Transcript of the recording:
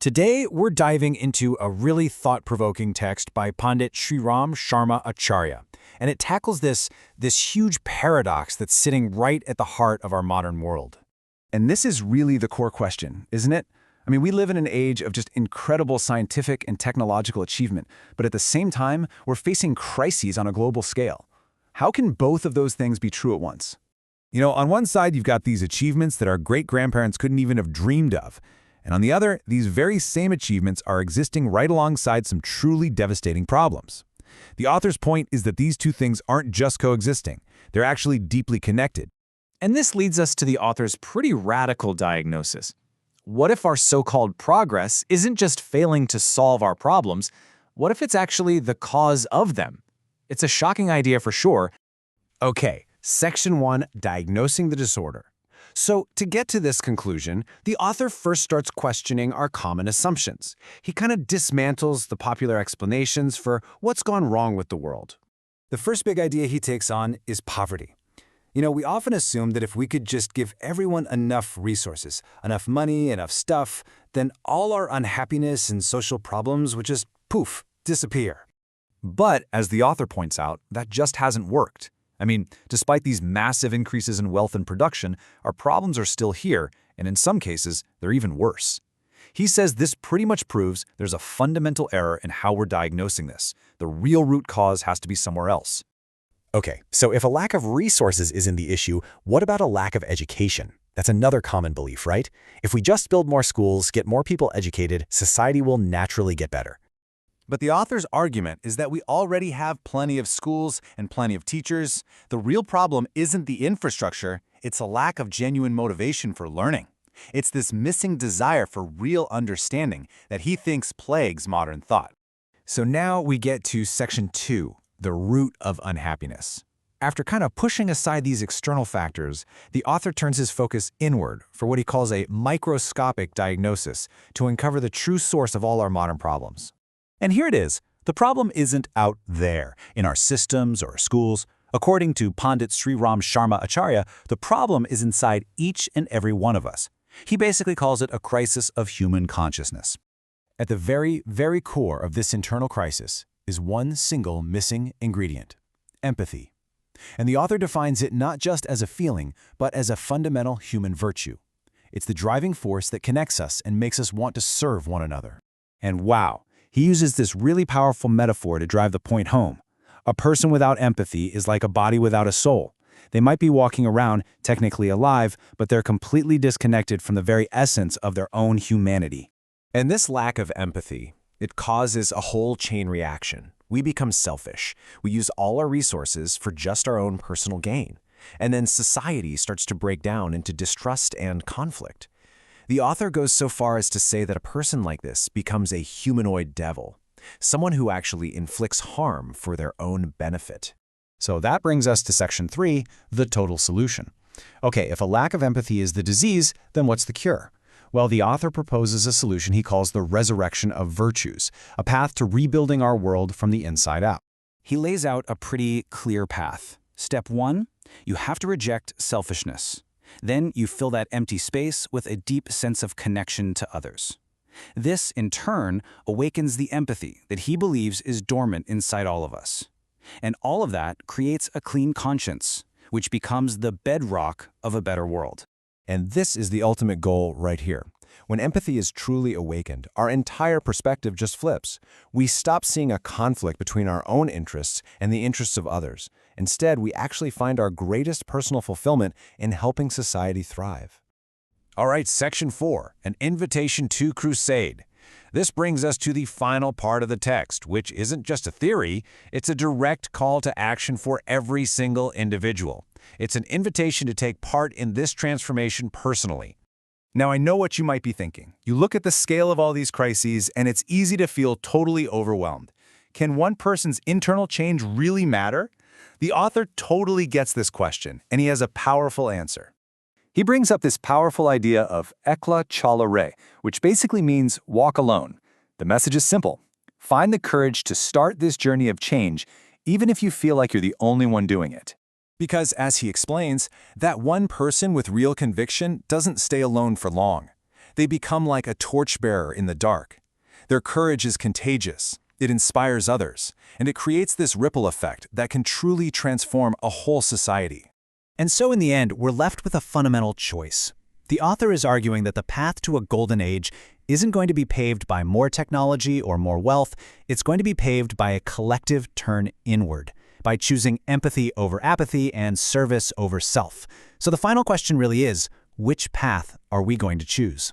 Today, we're diving into a really thought-provoking text by Pandit Sriram Sharma Acharya, and it tackles this huge paradox that's sitting right at the heart of our modern world. And this is really the core question, isn't it? I mean, we live in an age of just incredible scientific and technological achievement, but at the same time, we're facing crises on a global scale. How can both of those things be true at once? On one side, you've got these achievements that our great-grandparents couldn't even have dreamed of. And on the other, these very same achievements are existing right alongside some truly devastating problems. The author's point is that these two things aren't just coexisting. They're actually deeply connected. And this leads us to the author's pretty radical diagnosis. What if our so-called progress isn't just failing to solve our problems? What if it's actually the cause of them? It's a shocking idea for sure. Okay, Section 1, Diagnosing the Disorder. So, to get to this conclusion, the author first starts questioning our common assumptions. He kind of dismantles the popular explanations for what's gone wrong with the world. The first big idea he takes on is poverty. We often assume that if we could just give everyone enough resources, enough money, enough stuff, then all our unhappiness and social problems would just, poof, disappear. But, as the author points out, that just hasn't worked. I mean, despite these massive increases in wealth and production, our problems are still here, and in some cases, they're even worse. He says this pretty much proves there's a fundamental error in how we're diagnosing this. The real root cause has to be somewhere else. Okay, so if a lack of resources isn't the issue, what about a lack of education? That's another common belief, right? If we just build more schools, get more people educated, society will naturally get better. But the author's argument is that we already have plenty of schools and plenty of teachers. The real problem isn't the infrastructure, it's a lack of genuine motivation for learning. It's this missing desire for real understanding that he thinks plagues modern thought. So now we get to Section 2, the root of unhappiness. After kind of pushing aside these external factors, the author turns his focus inward for what he calls a microscopic diagnosis to uncover the true source of all our modern problems. And here it is. The problem isn't out there, in our systems or our schools. According to Pandit Sriram Sharma Acharya, the problem is inside each and every one of us. He basically calls it a crisis of human consciousness. At the very, very core of this internal crisis is one single missing ingredient: empathy. And the author defines it not just as a feeling, but as a fundamental human virtue. It's the driving force that connects us and makes us want to serve one another. And wow, he uses this really powerful metaphor to drive the point home. A person without empathy is like a body without a soul. They might be walking around, technically alive, but they're completely disconnected from the very essence of their own humanity. And this lack of empathy, it causes a whole chain reaction. We become selfish. We use all our resources for just our own personal gain. And then society starts to break down into distrust and conflict. The author goes so far as to say that a person like this becomes a humanoid devil, someone who actually inflicts harm for their own benefit. So that brings us to Section 3, the total solution. Okay, if a lack of empathy is the disease, then what's the cure? Well, the author proposes a solution he calls the resurrection of virtues, a path to rebuilding our world from the inside out. He lays out a pretty clear path. Step 1, you have to reject selfishness. Then you fill that empty space with a deep sense of connection to others. This, in turn, awakens the empathy that he believes is dormant inside all of us. And all of that creates a clean conscience, which becomes the bedrock of a better world. And this is the ultimate goal right here. When empathy is truly awakened, our entire perspective just flips. We stop seeing a conflict between our own interests and the interests of others. Instead, we actually find our greatest personal fulfillment in helping society thrive. All right, Section 4, an invitation to crusade. This brings us to the final part of the text, which isn't just a theory, it's a direct call to action for every single individual. It's an invitation to take part in this transformation personally. Now, I know what you might be thinking. You look at the scale of all these crises, and it's easy to feel totally overwhelmed. Can one person's internal change really matter? The author totally gets this question, and he has a powerful answer. He brings up this powerful idea of ekla chala re, which basically means walk alone. The message is simple. Find the courage to start this journey of change, even if you feel like you're the only one doing it. Because, as he explains, that one person with real conviction doesn't stay alone for long. They become like a torchbearer in the dark. Their courage is contagious. It inspires others, and it creates this ripple effect that can truly transform a whole society. And so in the end, we're left with a fundamental choice. The author is arguing that the path to a golden age isn't going to be paved by more technology or more wealth. It's going to be paved by a collective turn inward, by choosing empathy over apathy and service over self. So the final question really is, which path are we going to choose?